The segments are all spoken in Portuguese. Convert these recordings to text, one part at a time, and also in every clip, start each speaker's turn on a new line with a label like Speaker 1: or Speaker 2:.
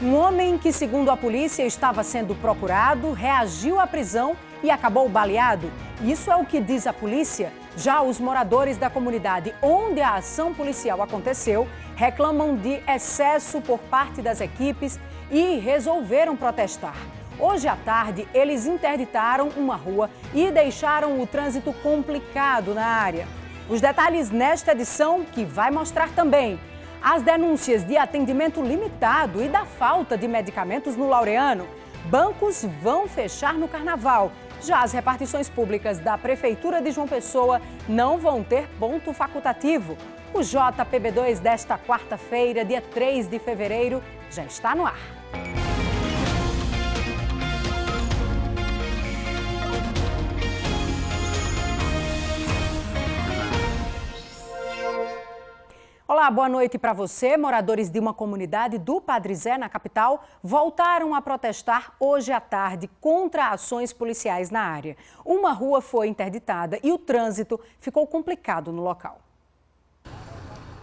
Speaker 1: Um homem que, segundo a polícia, estava sendo procurado, reagiu à prisão e acabou baleado. Isso é o que diz a polícia. Já os moradores da comunidade onde a ação policial aconteceu reclamam de excesso por parte das equipes e resolveram protestar. Hoje à tarde, eles interditaram uma rua e deixaram o trânsito complicado na área. Os detalhes nesta edição, que vai mostrar também as denúncias de atendimento limitado e da falta de medicamentos no Laureano. Bancos vão fechar no Carnaval. Já as repartições públicas da Prefeitura de João Pessoa não vão ter ponto facultativo. O JPB2 desta quarta-feira, dia 3 de fevereiro, já está no ar. Olá, boa noite para você. Moradores de uma comunidade do Padre Zé, na capital, voltaram a protestar hoje à tarde contra ações policiais na área. Uma rua foi interditada e o trânsito ficou complicado no local.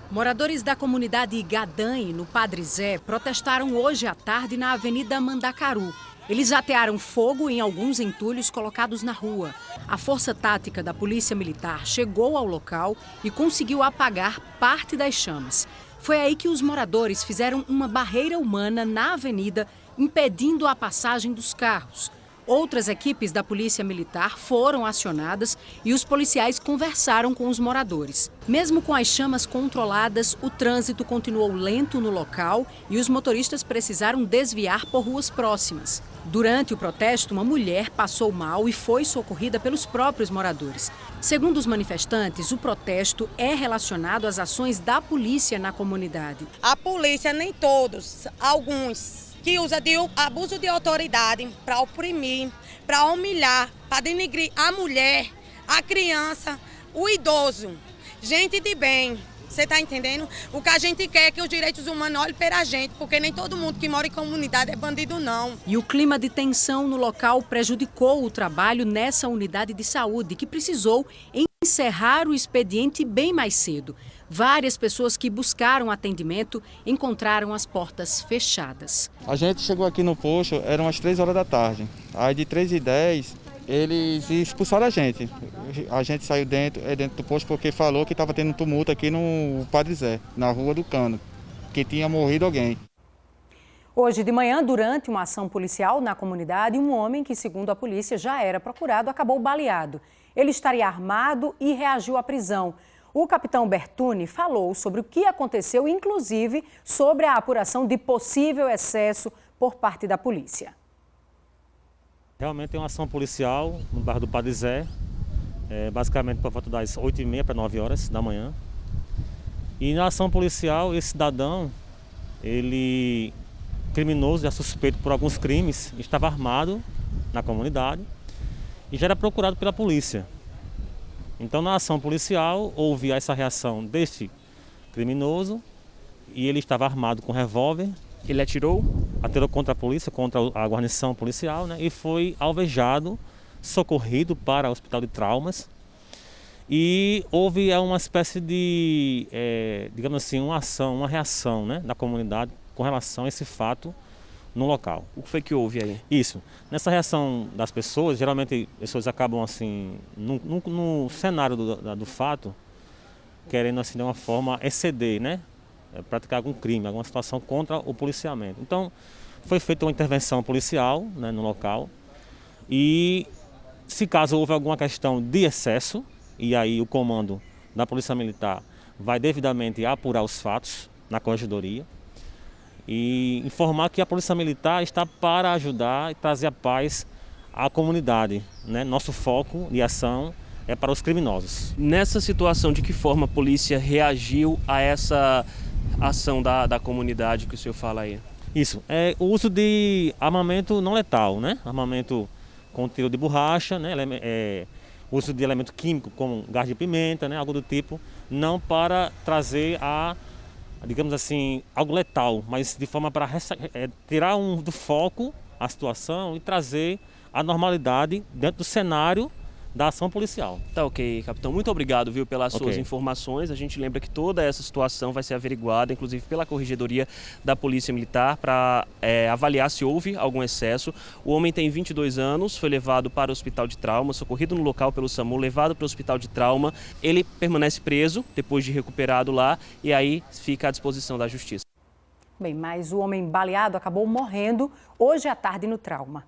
Speaker 1: Moradores da comunidade Gadanhe, no Padre Zé, protestaram hoje à tarde na Avenida Mandacaru. Eles atearam fogo em alguns entulhos colocados na rua. A força tática da Polícia Militar chegou ao local e conseguiu apagar parte das chamas. Foi aí que os moradores fizeram uma barreira humana na avenida, impedindo a passagem dos carros. Outras equipes da Polícia Militar foram acionadas e os policiais conversaram com os moradores. Mesmo com as chamas controladas, o trânsito continuou lento no local e os motoristas precisaram desviar por ruas próximas. Durante o protesto, uma mulher passou mal e foi socorrida pelos próprios moradores. Segundo os manifestantes, o protesto é relacionado às ações da polícia na comunidade.
Speaker 2: A polícia, nem todos, alguns, que usa de abuso de autoridade para oprimir, para humilhar, para denigrir a mulher, a criança, o idoso, gente de bem. Você está entendendo? O que a gente quer é que os direitos humanos olhem para a gente, porque nem todo mundo que mora em comunidade é bandido, não.
Speaker 1: E o clima de tensão no local prejudicou o trabalho nessa unidade de saúde, que precisou encerrar o expediente bem mais cedo. Várias pessoas que buscaram atendimento encontraram as portas fechadas.
Speaker 3: A gente chegou aqui no posto, eram as 3 horas da tarde. Aí de 3h10, eles expulsaram a gente. A gente saiu dentro do posto porque falou que estava tendo tumulto aqui no Padre Zé, na Rua do Cano, que tinha morrido alguém.
Speaker 1: Hoje de manhã, durante uma ação policial na comunidade, um homem que, segundo a polícia, já era procurado, acabou baleado. Ele estaria armado e reagiu à prisão. O capitão Bertuni falou sobre o que aconteceu, inclusive sobre a apuração de possível excesso por parte da polícia.
Speaker 4: Realmente tem uma ação policial no bairro do Padre Zé, basicamente por volta das 8h30 para 9 horas da manhã. E na ação policial, esse cidadão, ele criminoso, já suspeito por alguns crimes, estava armado na comunidade e já era procurado pela polícia. Então, na ação policial, houve essa reação deste criminoso e ele estava armado com revólver.
Speaker 5: Ele atirou
Speaker 4: contra a polícia, contra a guarnição policial, né? E foi alvejado, socorrido para o hospital de traumas. E houve uma espécie de, digamos assim, uma ação, uma reação, né, da comunidade com relação a esse fato no local.
Speaker 5: O que foi que houve aí?
Speaker 4: Isso. Nessa reação das pessoas, geralmente as pessoas acabam assim, no cenário do fato, querendo assim de uma forma exceder, né? Praticar algum crime, alguma situação contra o policiamento. Então, foi feita uma intervenção policial, né, no local e se caso houve alguma questão de excesso, e aí o comando da Polícia Militar vai devidamente apurar os fatos na corregedoria e informar que a Polícia Militar está para ajudar e trazer a paz à comunidade, né? Nosso foco de ação é para os criminosos.
Speaker 5: Nessa situação, de que forma a polícia reagiu a essa ação da comunidade que o senhor fala aí?
Speaker 4: Isso, é o uso de armamento não letal, né? Armamento com tiro de borracha, né? Uso de elemento químico como gás de pimenta, né? Algo do tipo, não para trazer digamos assim, algo letal, mas de forma para tirar do foco a situação e trazer a normalidade dentro do cenário da ação policial.
Speaker 5: Tá ok, capitão. Muito obrigado, viu, pelas suas
Speaker 4: Ok.
Speaker 5: informações. A gente lembra que toda essa situação vai ser averiguada, inclusive pela Corregedoria da Polícia Militar, para avaliar se houve algum excesso. O homem tem 22 anos, foi levado para o hospital de trauma, socorrido no local pelo SAMU, levado para o hospital de trauma. Ele permanece preso depois de recuperado lá e aí fica à disposição da Justiça.
Speaker 1: Bem, mas o homem baleado acabou morrendo hoje à tarde no trauma.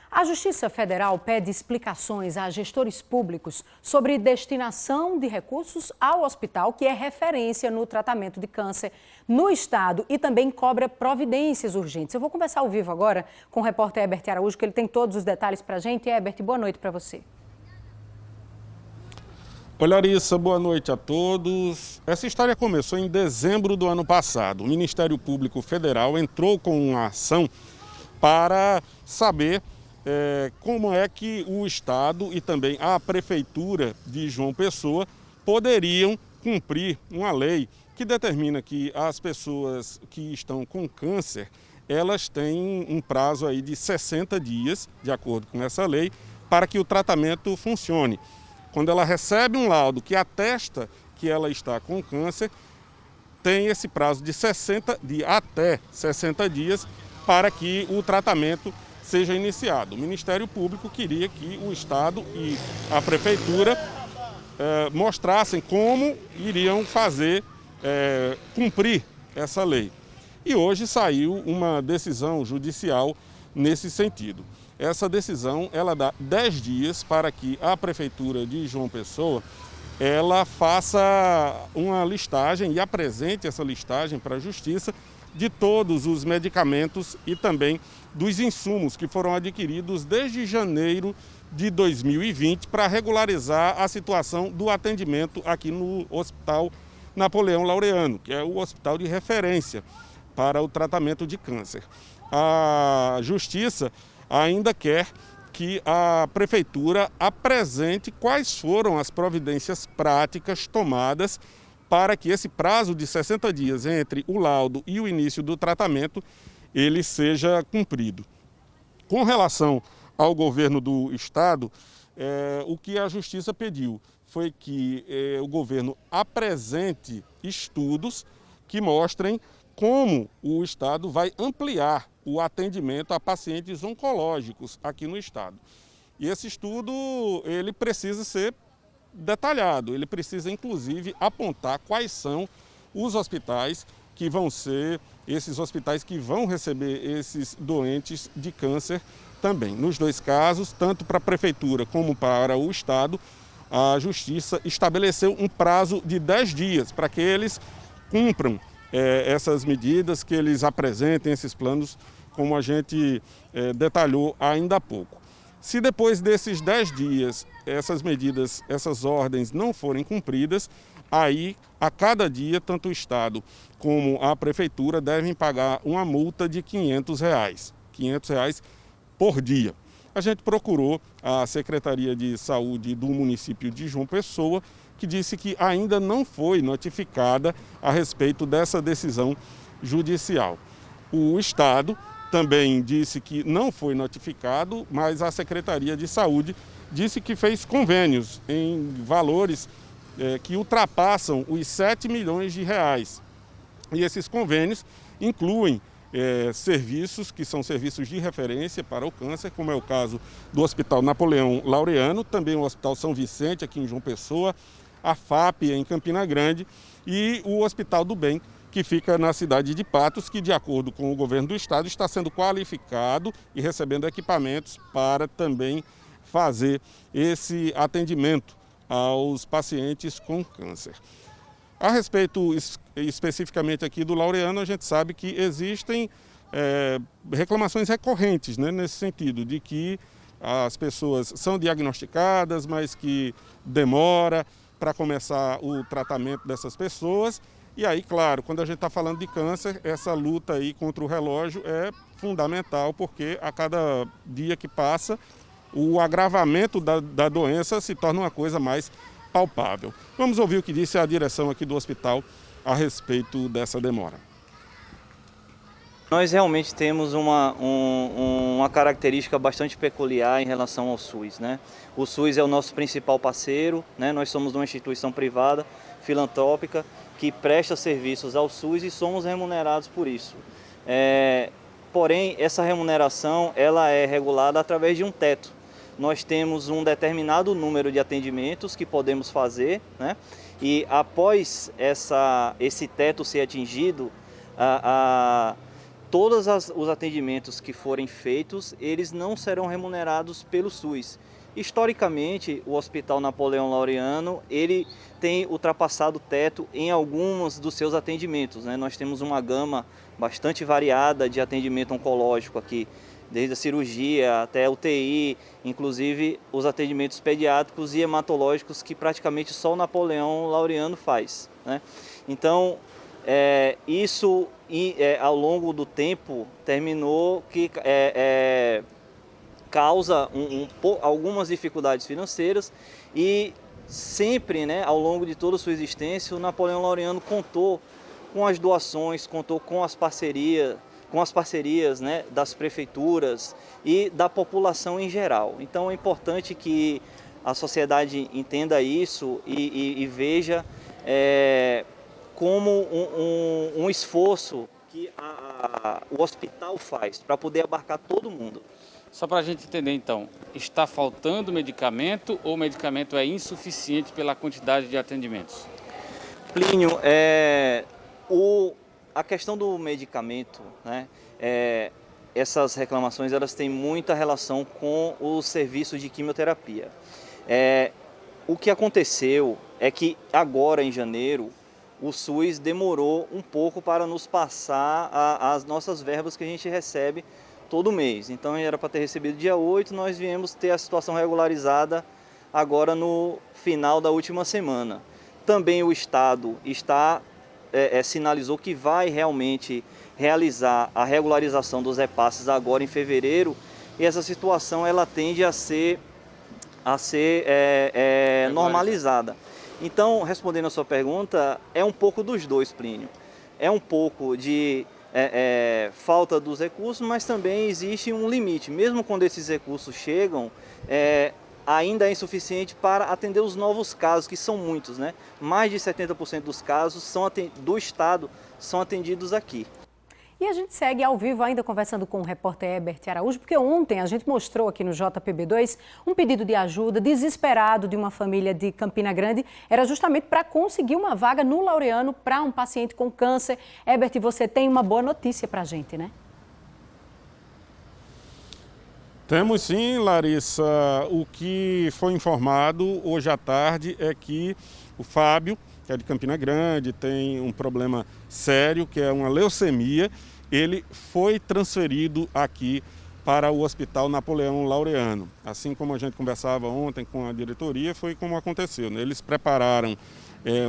Speaker 1: A Justiça Federal pede explicações a gestores públicos sobre destinação de recursos ao hospital, que é referência no tratamento de câncer no estado e também cobra providências urgentes. Eu vou conversar ao vivo agora com o repórter Herbert Araújo, que ele tem todos os detalhes para a gente. Herbert, boa noite para você.
Speaker 6: Oi, Larissa, boa noite a todos. Essa história começou em dezembro do ano passado. O Ministério Público Federal entrou com uma ação para saber como é que o Estado e também a Prefeitura de João Pessoa poderiam cumprir uma lei que determina que as pessoas que estão com câncer, elas têm um prazo aí de 60 dias, de acordo com essa lei, para que o tratamento funcione. Quando ela recebe um laudo que atesta que ela está com câncer, tem esse prazo de até 60 dias para que o tratamento seja iniciado. O Ministério Público queria que o Estado e a Prefeitura mostrassem como iriam fazer cumprir essa lei. E hoje saiu uma decisão judicial nesse sentido. Essa decisão ela dá 10 dias para que a Prefeitura de João Pessoa ela faça uma listagem e apresente essa listagem para a Justiça de todos os medicamentos e também dos insumos que foram adquiridos desde janeiro de 2020 para regularizar a situação do atendimento aqui no Hospital Napoleão Laureano, que é o hospital de referência para o tratamento de câncer. A Justiça ainda quer que a Prefeitura apresente quais foram as providências práticas tomadas para que esse prazo de 60 dias entre o laudo e o início do tratamento ele seja cumprido. Com relação ao governo do Estado, o que a Justiça pediu foi que o governo apresente estudos que mostrem como o Estado vai ampliar o atendimento a pacientes oncológicos aqui no Estado. E esse estudo ele precisa ser detalhado, ele precisa inclusive apontar quais são os hospitais que vão ser esses hospitais que vão receber esses doentes de câncer também. Nos dois casos, tanto para a Prefeitura como para o Estado, a Justiça estabeleceu um prazo de 10 dias para que eles cumpram essas medidas, que eles apresentem esses planos, como a gente detalhou ainda há pouco. Se depois desses 10 dias essas medidas, essas ordens não forem cumpridas, aí a cada dia, tanto o Estado como a Prefeitura devem pagar uma multa de R$500, R$500 por dia. A gente procurou a Secretaria de Saúde do município de João Pessoa, que disse que ainda não foi notificada a respeito dessa decisão judicial. O Estado também disse que não foi notificado, mas a Secretaria de Saúde disse que fez convênios em valores que ultrapassam os 7 milhões de reais. E esses convênios incluem serviços que são serviços de referência para o câncer, como é o caso do Hospital Napoleão Laureano, também o Hospital São Vicente, aqui em João Pessoa, a FAP em Campina Grande e o Hospital do Bem, que fica na cidade de Patos, que de acordo com o governo do estado está sendo qualificado e recebendo equipamentos para também fazer esse atendimento aos pacientes com câncer. A respeito especificamente aqui do Laureano, a gente sabe que existem reclamações recorrentes, né, nesse sentido, de que as pessoas são diagnosticadas, mas que demora para começar o tratamento dessas pessoas. E aí, claro, quando a gente está falando de câncer, essa luta aí contra o relógio é fundamental, porque a cada dia que passa, o agravamento da doença se torna uma coisa mais palpável. Vamos ouvir o que disse a direção aqui do hospital a respeito dessa demora.
Speaker 7: Nós realmente temos uma característica bastante peculiar em relação ao SUS, né? O SUS é o nosso principal parceiro, né? Nós somos uma instituição privada, filantrópica, que presta serviços ao SUS e somos remunerados por isso. Porém, essa remuneração ela é regulada através de um teto. Nós temos um determinado número de atendimentos que podemos fazer, né? E após esse teto ser atingido, todos os atendimentos que forem feitos, eles não serão remunerados pelo SUS. Historicamente, o Hospital Napoleão Laureano, ele tem ultrapassado o teto em alguns dos seus atendimentos, né? Nós temos uma gama bastante variada de atendimento oncológico aqui, desde a cirurgia até a UTI, inclusive os atendimentos pediátricos e hematológicos que praticamente só o Napoleão Laureano faz, né? Então, isso ao longo do tempo terminou que causa algumas dificuldades financeiras e sempre, né, ao longo de toda a sua existência, o Napoleão Laureano contou com as doações, contou com as parcerias, né, das prefeituras e da população em geral. Então é importante que a sociedade entenda isso e veja como um esforço que o hospital faz para poder abarcar todo mundo.
Speaker 8: Só para a gente entender então, está faltando medicamento ou o medicamento é insuficiente pela quantidade de atendimentos?
Speaker 7: Plínio, a questão do medicamento, né, essas reclamações elas têm muita relação com o serviço de quimioterapia. O que aconteceu é que agora em janeiro, o SUS demorou um pouco para nos passar as nossas verbas que a gente recebe todo mês. Então era para ter recebido dia 8, nós viemos ter a situação regularizada agora no final da última semana. Também o Estado sinalizou que vai realmente realizar a regularização dos repasses agora em fevereiro e essa situação ela tende a ser normalizada. Então, respondendo a sua pergunta, é um pouco dos dois, Plínio. É um pouco de falta dos recursos, mas também existe um limite. Mesmo quando esses recursos chegam, ainda é insuficiente para atender os novos casos, que são muitos, né? Mais de 70% dos casos do Estado são atendidos aqui.
Speaker 1: E a gente segue ao vivo ainda conversando com o repórter Herbert Araújo, porque ontem a gente mostrou aqui no JPB2 um pedido de ajuda desesperado de uma família de Campina Grande. Era justamente para conseguir uma vaga no Laureano para um paciente com câncer. Herbert, você tem uma boa notícia para a gente, né?
Speaker 6: Temos sim, Larissa. O que foi informado hoje à tarde é que o Fábio, que é de Campina Grande, tem um problema sério, que é uma leucemia. Ele foi transferido aqui para o Hospital Napoleão Laureano. Assim como a gente conversava ontem com a diretoria, foi como aconteceu, né? Eles prepararam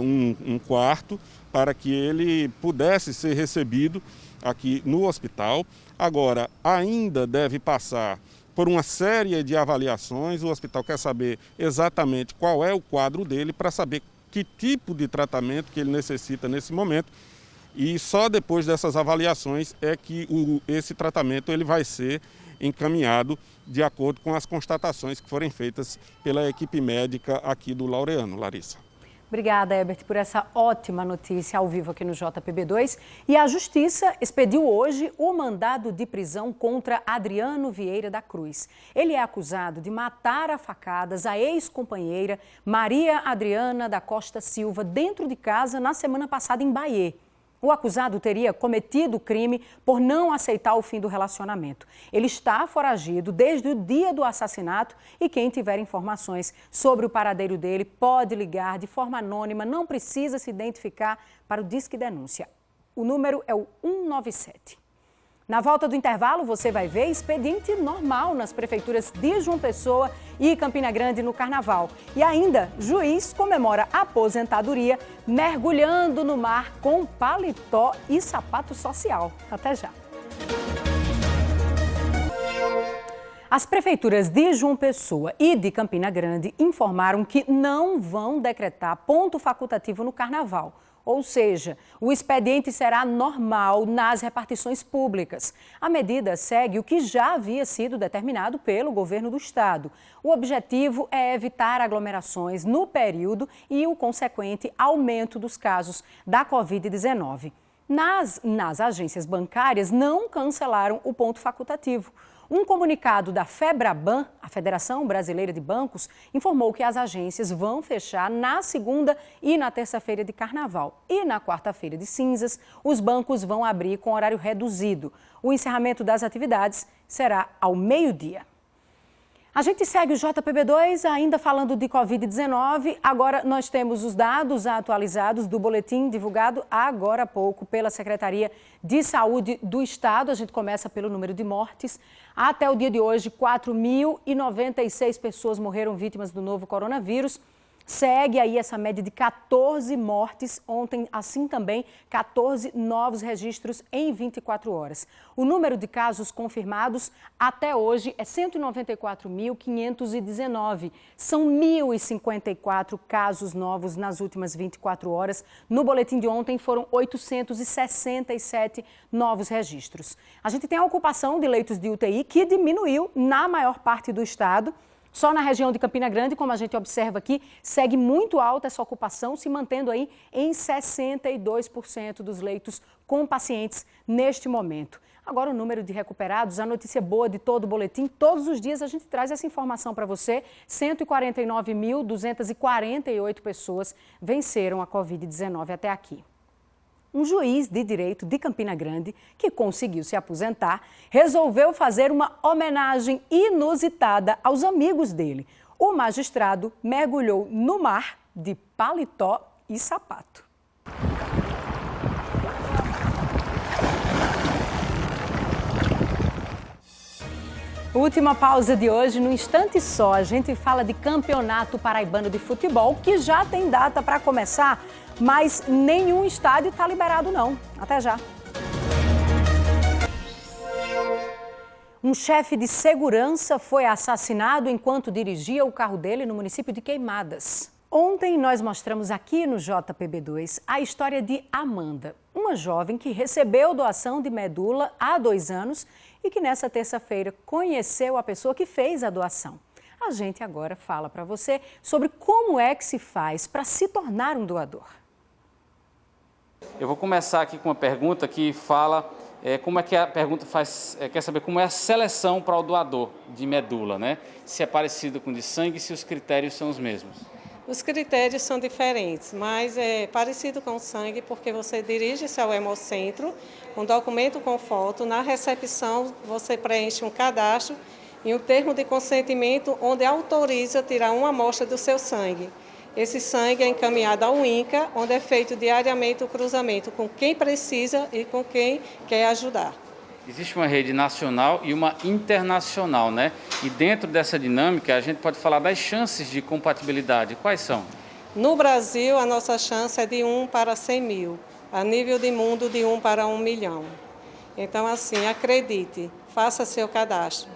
Speaker 6: um quarto para que ele pudesse ser recebido aqui no hospital. Agora, ainda deve passar por uma série de avaliações. O hospital quer saber exatamente qual é o quadro dele para saber que tipo de tratamento que ele necessita nesse momento e só depois dessas avaliações é que esse tratamento ele vai ser encaminhado de acordo com as constatações que forem feitas pela equipe médica aqui do Laureano. Larissa.
Speaker 1: Obrigada, Herbert, por essa ótima notícia ao vivo aqui no JPB2. E a Justiça expediu hoje o mandado de prisão contra Adriano Vieira da Cruz. Ele é acusado de matar a facadas a ex-companheira Maria Adriana da Costa Silva dentro de casa na semana passada em Bahia. O acusado teria cometido o crime por não aceitar o fim do relacionamento. Ele está foragido desde o dia do assassinato e quem tiver informações sobre o paradeiro dele pode ligar de forma anônima, não precisa se identificar para o Disque Denúncia. O número é o 197. Na volta do intervalo, você vai ver expediente normal nas prefeituras de João Pessoa e Campina Grande no Carnaval. E ainda, juiz comemora a aposentadoria mergulhando no mar com paletó e sapato social. Até já. As prefeituras de João Pessoa e de Campina Grande informaram que não vão decretar ponto facultativo no Carnaval. Ou seja, o expediente será normal nas repartições públicas. A medida segue o que já havia sido determinado pelo governo do estado. O objetivo é evitar aglomerações no período e o consequente aumento dos casos da Covid-19. Nas agências bancárias não cancelaram o ponto facultativo. Um comunicado da FEBRABAN, a Federação Brasileira de Bancos, informou que as agências vão fechar na segunda e na terça-feira de carnaval. E na quarta-feira de cinzas, os bancos vão abrir com horário reduzido. O encerramento das atividades será ao meio-dia. A gente segue o JPB2 ainda falando de Covid-19. Agora nós temos os dados atualizados do boletim divulgado agora há pouco pela Secretaria de Saúde do Estado. A gente começa pelo número de mortes. Até o dia de hoje, 4.096 pessoas morreram vítimas do novo coronavírus. Segue aí essa média de 14 mortes. Ontem, assim também, 14 novos registros em 24 horas. O número de casos confirmados até hoje é 194.519. São 1.054 casos novos nas últimas 24 horas. No boletim de ontem foram 867 novos registros. A gente tem a ocupação de leitos de UTI que diminuiu na maior parte do estado. Só na região de Campina Grande, como a gente observa aqui, segue muito alta essa ocupação, se mantendo aí em 62% dos leitos com pacientes neste momento. Agora o número de recuperados, a notícia boa de todo o boletim, todos os dias a gente traz essa informação para você. 149.248 pessoas venceram a Covid-19 até aqui. Um juiz de direito de Campina Grande, que conseguiu se aposentar, resolveu fazer uma homenagem inusitada aos amigos dele. O magistrado mergulhou no mar de paletó e sapato. Última pausa de hoje, no instante só, a gente fala de Campeonato Paraibano de Futebol, que já tem data para começar, mas nenhum estádio está liberado não. Até já. Um chefe de segurança foi assassinado enquanto dirigia o carro dele no município de Queimadas. Ontem nós mostramos aqui no JPB2 a história de Amanda, uma jovem que recebeu doação de medula há 2 anos e que nessa terça-feira conheceu a pessoa que fez a doação. A gente agora fala para você sobre como é que se faz para se tornar um doador.
Speaker 8: Eu vou começar aqui com uma pergunta que fala como é que a pergunta quer saber como é a seleção para o doador de medula, né? Se é parecido com de sangue, se os critérios são os mesmos.
Speaker 9: Os critérios são diferentes, mas é parecido com o sangue porque você dirige-se ao hemocentro, um documento com foto, na recepção você preenche um cadastro e um termo de consentimento onde autoriza tirar uma amostra do seu sangue. Esse sangue é encaminhado ao INCA, onde é feito diariamente o cruzamento com quem precisa e com quem quer ajudar.
Speaker 8: Existe uma rede nacional e uma internacional, né? E dentro dessa dinâmica, a gente pode falar das chances de compatibilidade. Quais são?
Speaker 9: No Brasil, a nossa chance é de 1 para 100 mil. A nível de mundo, de 1 para 1 milhão. Então, assim, acredite, faça seu cadastro.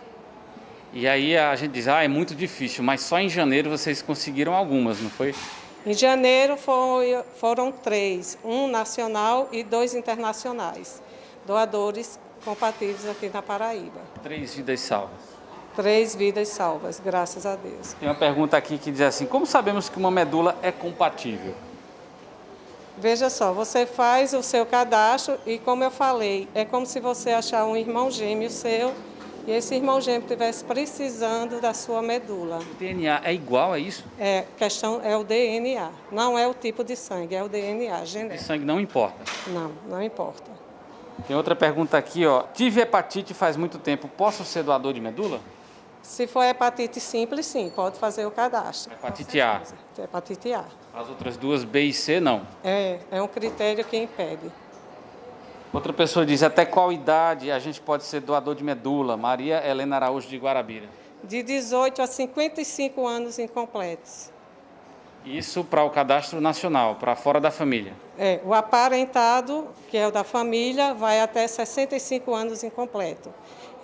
Speaker 8: E aí a gente diz, é muito difícil, mas só em janeiro vocês conseguiram algumas, não foi?
Speaker 9: Em janeiro foram 3, 1 nacional e 2 internacionais. Doadores compatíveis aqui na Paraíba.
Speaker 8: 3 vidas salvas.
Speaker 9: 3 vidas salvas, graças a Deus.
Speaker 8: Tem uma pergunta aqui que diz assim, como sabemos que uma medula é compatível?
Speaker 9: Veja só, você faz o seu cadastro e, como eu falei, é como se você achar um irmão gêmeo seu e esse irmão gêmeo estivesse precisando da sua medula.
Speaker 8: O DNA é igual a isso?
Speaker 9: Questão é o DNA, não é o tipo de sangue, é o DNA genético.
Speaker 8: De sangue não importa?
Speaker 9: Não, não importa.
Speaker 8: Tem outra pergunta aqui, ó. Tive hepatite faz muito tempo, posso ser doador de medula?
Speaker 9: Se for hepatite simples, sim, pode fazer o cadastro.
Speaker 8: Hepatite A?
Speaker 9: Hepatite A.
Speaker 8: As outras duas, B e C, não?
Speaker 9: É um critério que impede.
Speaker 8: Outra pessoa diz, até qual idade a gente pode ser doador de medula? Maria Helena Araújo de Guarabira.
Speaker 9: De 18 a 55 anos incompletos.
Speaker 8: Isso para o cadastro nacional, para fora da família?
Speaker 9: O aparentado, que é o da família, vai até 65 anos incompleto.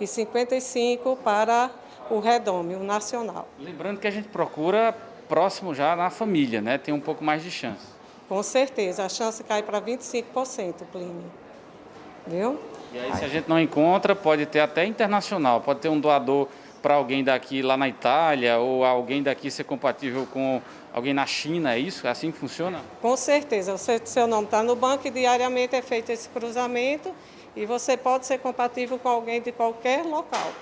Speaker 9: E 55 para o redome, o nacional.
Speaker 8: Lembrando que a gente procura próximo já na família, né? Tem um pouco mais de chance.
Speaker 9: Com certeza, a chance cai para 25%, Plínio. Viu?
Speaker 8: E aí, se a gente não encontra, pode ter até internacional, pode ter um doador para alguém daqui lá na Itália, ou alguém daqui ser compatível com alguém na China, é isso? É assim que funciona?
Speaker 9: Com certeza, seu nome está no banco e diariamente é feito esse cruzamento e você pode ser compatível com alguém de qualquer local.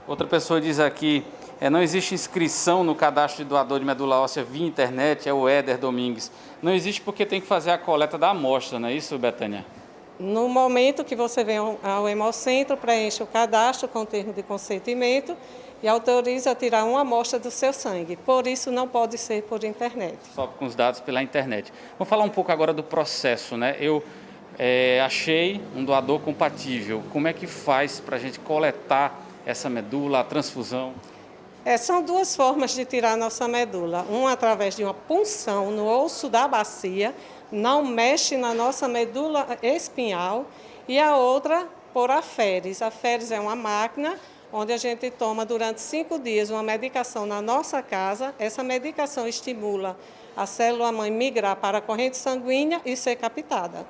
Speaker 8: Outra pessoa diz aqui, não existe inscrição no cadastro de doador de medula óssea via internet, é o Éder Domingues. Não existe porque tem que fazer a coleta da amostra, não é isso, Betânia?
Speaker 9: No momento que você vem ao Hemocentro, preenche o cadastro com termo de consentimento e autoriza a tirar uma amostra do seu sangue. Por isso, não pode ser por internet.
Speaker 8: Só com os dados pela internet. Vamos falar um pouco agora do processo, né? Eu achei um doador compatível. Como é que faz para a gente coletar essa medula, a transfusão?
Speaker 9: São duas formas de tirar a nossa medula. Uma através de uma punção no osso da bacia, não mexe na nossa medula espinhal, e a outra por aféres. Aféres é uma máquina onde a gente toma durante 5 dias uma medicação na nossa casa. Essa medicação estimula a célula-mãe migrar para a corrente sanguínea e ser captada.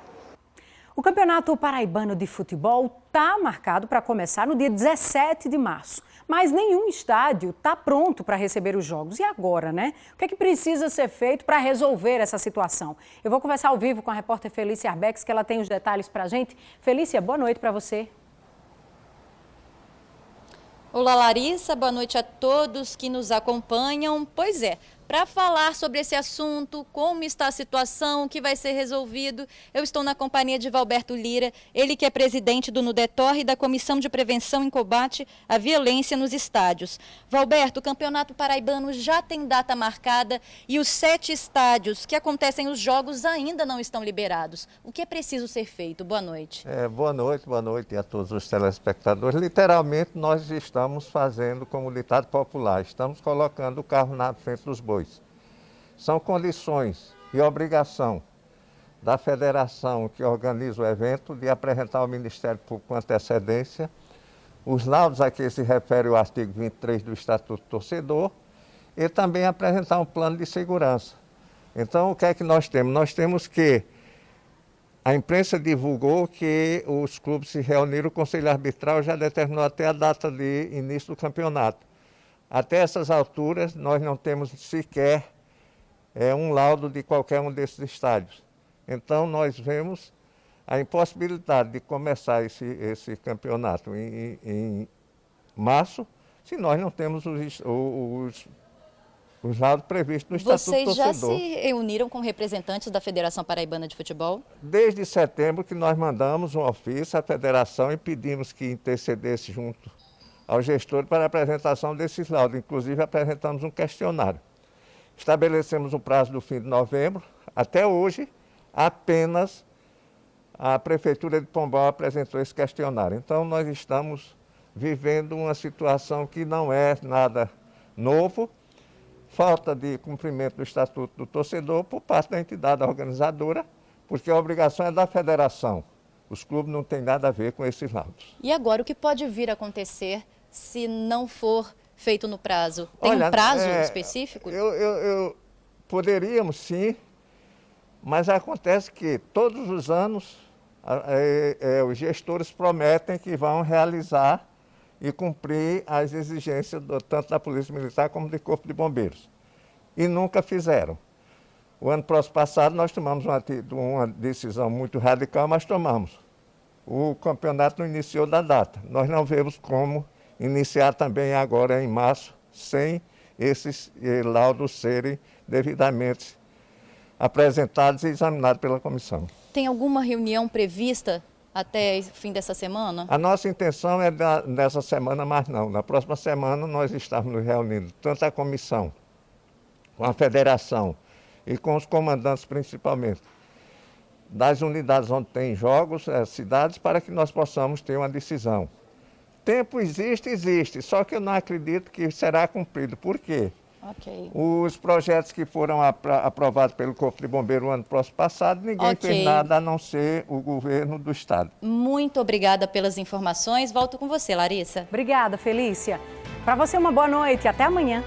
Speaker 1: O Campeonato Paraibano de Futebol está marcado para começar no dia 17 de março. Mas nenhum estádio está pronto para receber os jogos. E agora, né? O que é que precisa ser feito para resolver essa situação? Eu vou conversar ao vivo com a repórter Felícia Arbex, que ela tem os detalhes para a gente. Felícia, boa noite para você.
Speaker 10: Olá, Larissa. Boa noite a todos que nos acompanham. Pois é. Para falar sobre esse assunto, como está a situação, o que vai ser resolvido, eu estou na companhia de Valberto Lira, ele que é presidente do NUDETOR e da Comissão de Prevenção e Combate à Violência nos Estádios. Valberto, o Campeonato Paraibano já tem data marcada e os 7 estádios que acontecem os jogos ainda não estão liberados. O que é preciso ser feito? Boa noite.
Speaker 11: Boa noite a todos os telespectadores. Literalmente, nós estamos fazendo como ditado popular, estamos colocando o carro na frente dos bois. São condições e obrigação da federação que organiza o evento de apresentar ao Ministério Público com antecedência os laudos a que se refere o artigo 23 do Estatuto do Torcedor e também apresentar um plano de segurança. Então, o que é que nós temos? Nós temos que a imprensa divulgou que os clubes se reuniram, o Conselho Arbitral já determinou até a data de início do campeonato. Até essas alturas, nós não temos sequer um laudo de qualquer um desses estádios. Então, nós vemos a impossibilidade de começar esse campeonato em março, se nós não temos os laudos previstos no Estatuto do Torcedor.
Speaker 10: Vocês já se reuniram com representantes da Federação Paraibana de Futebol?
Speaker 11: Desde setembro que nós mandamos um ofício à federação e pedimos que intercedesse junto ao gestor para a apresentação desses laudos. Inclusive, apresentamos um questionário. Estabelecemos o prazo do fim de novembro. Até hoje, apenas a Prefeitura de Pombal apresentou esse questionário. Então, nós estamos vivendo uma situação que não é nada novo, falta de cumprimento do Estatuto do Torcedor por parte da entidade organizadora, porque a obrigação é da federação. Os clubes não têm nada a ver com esses laudos.
Speaker 10: E agora, o que pode vir a acontecer se não for feito no prazo? Tem um prazo específico?
Speaker 11: Poderíamos sim, mas acontece que todos os anos os gestores prometem que vão realizar e cumprir as exigências tanto da Polícia Militar como do Corpo de Bombeiros. E nunca fizeram. O ano passado nós tomamos uma decisão muito radical, mas tomamos. O campeonato não iniciou da data. Nós não vemos como iniciar também agora em março, sem esses laudos serem devidamente apresentados e examinados pela comissão.
Speaker 10: Tem alguma reunião prevista até o fim dessa semana?
Speaker 11: A nossa intenção é nessa semana, mas não. Na próxima semana nós estamos nos reunindo, tanto a comissão, com a federação e com os comandantes principalmente, das unidades onde tem jogos, cidades, para que nós possamos ter uma decisão. Tempo existe, só que eu não acredito que será cumprido. Por quê?
Speaker 10: Okay.
Speaker 11: Os projetos que foram aprovados pelo Corpo de Bombeiros no ano passado, ninguém fez nada a não ser o governo do estado.
Speaker 10: Muito obrigada pelas informações. Volto com você, Larissa.
Speaker 1: Obrigada, Felícia. Para você, uma boa noite e até amanhã.